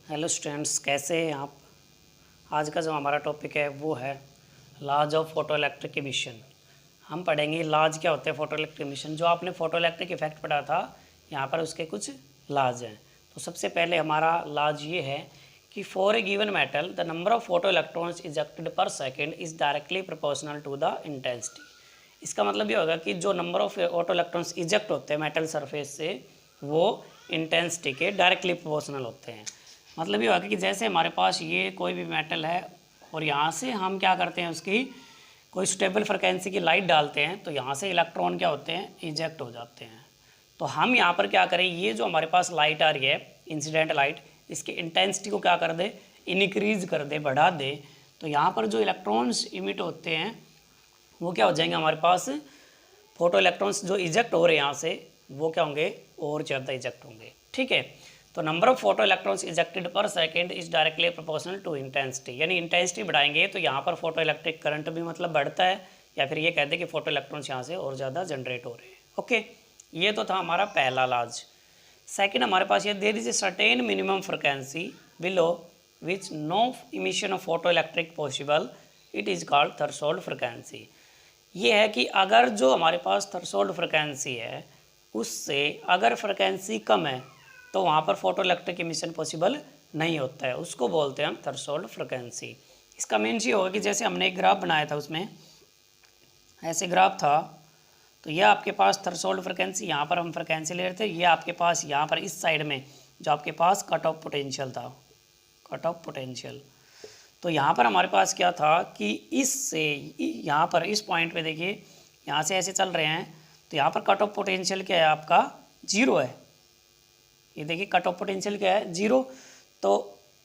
Hello students, कैसे हैं आप। आज का जो हमारा टॉपिक है वो है laws of photo electric emission. हम पढ़ेंगे लॉज क्या होते हैं फोटो इलेक्ट्रिक एमिशन। जो आपने फोटो इलेक्ट्रिक इफेक्ट पढ़ा था यहाँ पर उसके कुछ लॉज हैं। तो सबसे पहले हमारा लॉज ये है कि for a given metal the number of photo electrons ejected per second is directly proportional to the intensity. इसका मतलब ये होगा कि जो number of photo electrons eject होते हैं मेटल सरफेस से वो इंटेंसिटी के डायरेक्टली प्रोपोर्शनल होते हैं। मतलब ये होगा कि जैसे हमारे पास ये कोई भी मेटल है और यहाँ से हम क्या करते हैं उसकी कोई स्टेबल फ्रिक्वेंसी की लाइट डालते हैं तो यहाँ से इलेक्ट्रॉन क्या होते हैं इजेक्ट हो जाते हैं। तो हम यहाँ पर क्या करें, ये जो हमारे पास लाइट आ रही है इंसिडेंट लाइट, इसकी इंटेंसिटी को क्या कर दे इनक्रीज कर दे, बढ़ा दे। तो यहाँ पर जो इलेक्ट्रॉन्स इमिट होते हैं वो क्या हो जाएंगे, हमारे पास फोटो इलेक्ट्रॉन्स जो इजेक्ट हो रहे हैं यहाँ से वो क्या होंगे और ज़्यादा इजेक्ट होंगे। ठीक है, तो number of photo electrons ejected per second is directly proportional to intensity. यानी इंटेंसिटी बढ़ाएंगे तो यहाँ पर फोटो इलेक्ट्रिक करंट भी मतलब बढ़ता है, या फिर ये कहते हैं कि फोटो इलेक्ट्रॉन्स यहाँ से और ज़्यादा जनरेट हो रहे हैं। ओके, ये तो था हमारा पहला लॉज। सेकेंड हमारे पास ये there is a certain minimum frequency below which no emission of photo electric possible, it is called threshold frequency. ये है कि अगर जो हमारे पास थ्रेशोल्ड फ्रिक्वेंसी है उससे अगर फ्रिक्वेंसी कम है तो वहाँ पर फोटो इलेक्ट्रिक इमिशन पॉसिबल नहीं होता है, उसको बोलते हैं हम थ्रेशोल्ड फ्रिक्वेंसी। इसका मीन्स ये होगा कि जैसे हमने एक ग्राफ बनाया था, उसमें ऐसे ग्राफ था, तो ये आपके पास थ्रेशोल्ड फ्रिक्वेंसी, यहाँ पर हम फ्रिक्वेंसी ले रहे थे, ये आपके पास यहाँ पर इस साइड में जो आपके पास कट ऑफ पोटेंशियल था, कट ऑफ पोटेंशियल। तो यहाँ पर हमारे पास क्या था कि इससे यहाँ पर इस पॉइंट पे देखिए यहाँ से ऐसे चल रहे हैं, तो यहाँ पर कट ऑफ पोटेंशियल क्या है आपका 0 है। ये देखिए कट ऑफ पोटेंशियल क्या है 0। तो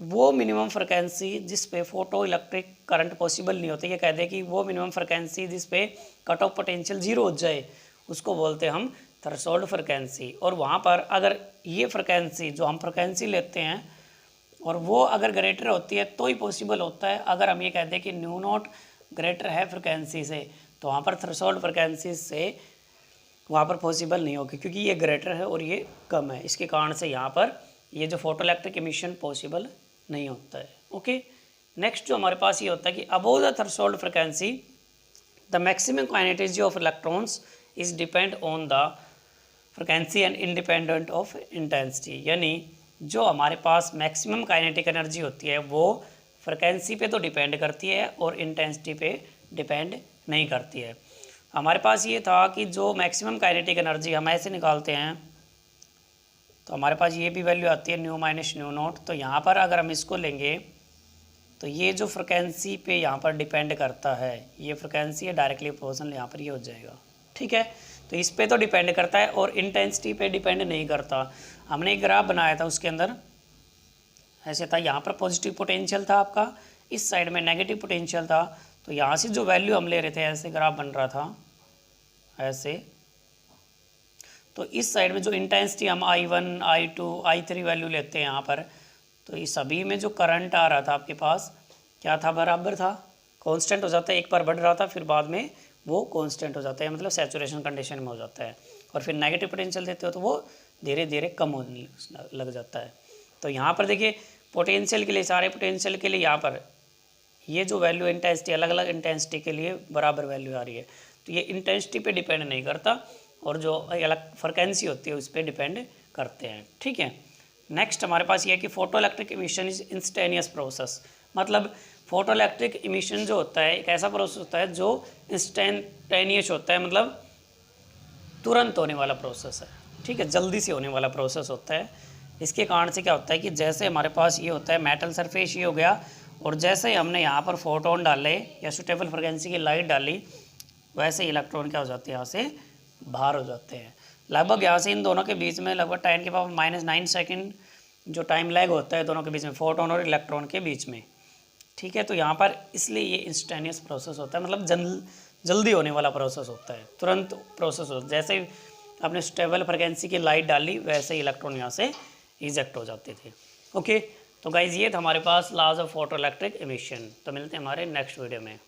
वो मिनिमम फ्रिक्वेंसी जिस पे फोटो इलेक्ट्रिक करंट पॉसिबल नहीं होते, ये कह दे कि वो मिनिमम फ्रिक्वेंसी जिस पे कट ऑफ पोटेंशियल 0 हो जाए उसको बोलते हैं हम थ्रेशोल्ड फ्रिक्वेंसी। और वहाँ पर अगर ये फ्रिक्वेंसी जो हम फ्रिक्वेंसी लेते हैं और वो अगर ग्रेटर होती है तो ही पॉसिबल होता है। अगर हम ये कहते हैं कि न्यू नॉट ग्रेटर है फ्रिक्वेंसी से तो वहाँ पर थ्रेशोल्ड फ्रिक्वेंसी से वहाँ पर पॉसिबल नहीं होगी, क्योंकि ये ग्रेटर है और ये कम है। इसके कारण से यहाँ पर ये जो फोटो इलेक्ट्रिक एमिशन पॉसिबल नहीं होता है। ओके, नेक्स्ट जो हमारे पास ये होता है कि above the threshold frequency the maximum kinetic of electrons is depend on the frequency and independent of intensity. यानी जो हमारे पास मैक्सिमम काइनेटिक एनर्जी होती है वो फ्रिक्वेंसी पे तो डिपेंड करती है और इंटेंसिटी पे डिपेंड नहीं करती है। हमारे पास ये था कि जो मैक्सिमम काइनेटिक एनर्जी हम ऐसे निकालते हैं तो हमारे पास ये भी वैल्यू आती है न्यू माइनस न्यू नॉट। तो यहाँ पर अगर हम इसको लेंगे तो ये जो फ्रिक्वेंसी पे यहाँ पर डिपेंड करता है, ये फ्रिक्वेंसी है डायरेक्टली प्रोपोर्शनल, यहाँ पर ये हो जाएगा। ठीक है, तो इस पे तो डिपेंड करता है और इंटेंसिटी पे डिपेंड नहीं करता। हमने एक ग्राफ बनाया था, उसके अंदर ऐसे था, यहाँ पर पॉजिटिव पोटेंशियल था आपका, इस साइड में नेगेटिव पोटेंशियल था। तो यहाँ से जो वैल्यू हम ले रहे थे, ऐसे ग्राफ बन रहा था ऐसे, तो इस साइड में जो इंटेंसिटी हम I1 I2 I3 वैल्यू लेते हैं यहाँ पर, तो इस सभी में जो करंट आ रहा था आपके पास क्या था, बराबर था, कांस्टेंट हो जाता है। एक बार बढ़ रहा था फिर बाद में वो कांस्टेंट हो जाता है, मतलब सैचुरेशन कंडीशन में हो जाता है। और फिर नेगेटिव पोटेंशियल देते हो तो वो धीरे धीरे कम होने लग जाता है। तो यहाँ पर देखिए पोटेंशियल के लिए, सारे पोटेंशियल के लिए यहाँ पर ये जो वैल्यू इंटेंसिटी, अलग अलग इंटेंसिटी के लिए बराबर वैल्यू आ रही है। तो ये इंटेंसिटी पे डिपेंड नहीं करता और जो अलग फ्रिक्वेंसी होती है उस पर डिपेंड करते हैं। ठीक है, नेक्स्ट हमारे पास ये है कि photo electric emission is instantaneous process. मतलब फोटो इलेक्ट्रिक इमिशन जो होता है एक ऐसा प्रोसेस होता है जो इंस्टेंटेनियस होता है, मतलब तुरंत होने वाला प्रोसेस है। ठीक है, जल्दी से होने वाला प्रोसेस होता है। इसके कारण से क्या होता है कि जैसे हमारे पास ये होता है मेटल सरफेस ये हो गया, और जैसे ही हमने यहाँ पर फोटोन डाले या सुटेबल फ्रिक्वेंसी की लाइट डाली वैसे इलेक्ट्रॉन क्या हो जाते हैं यहाँ से बाहर हो जाते हैं। लगभग यहाँ से इन दोनों के बीच में लगभग 10⁻⁹ सेकंड जो टाइम लैग होता है दोनों के बीच में, फोटोन और इलेक्ट्रॉन के बीच में। ठीक है, तो यहाँ पर इसलिए ये इंस्टेनियस प्रोसेस होता है, मतलब जल्दी होने वाला प्रोसेस होता है, तुरंत प्रोसेस होता है। जैसे ही आपने स्टेबल फ्रिक्वेंसी की लाइट डाली वैसे ही इलेक्ट्रॉन यहाँ से इजेक्ट हो जाते थे। ओके, तो गाइज ये था हमारे पास laws of photo electric emission. तो मिलते हैं हमारे नेक्स्ट वीडियो में।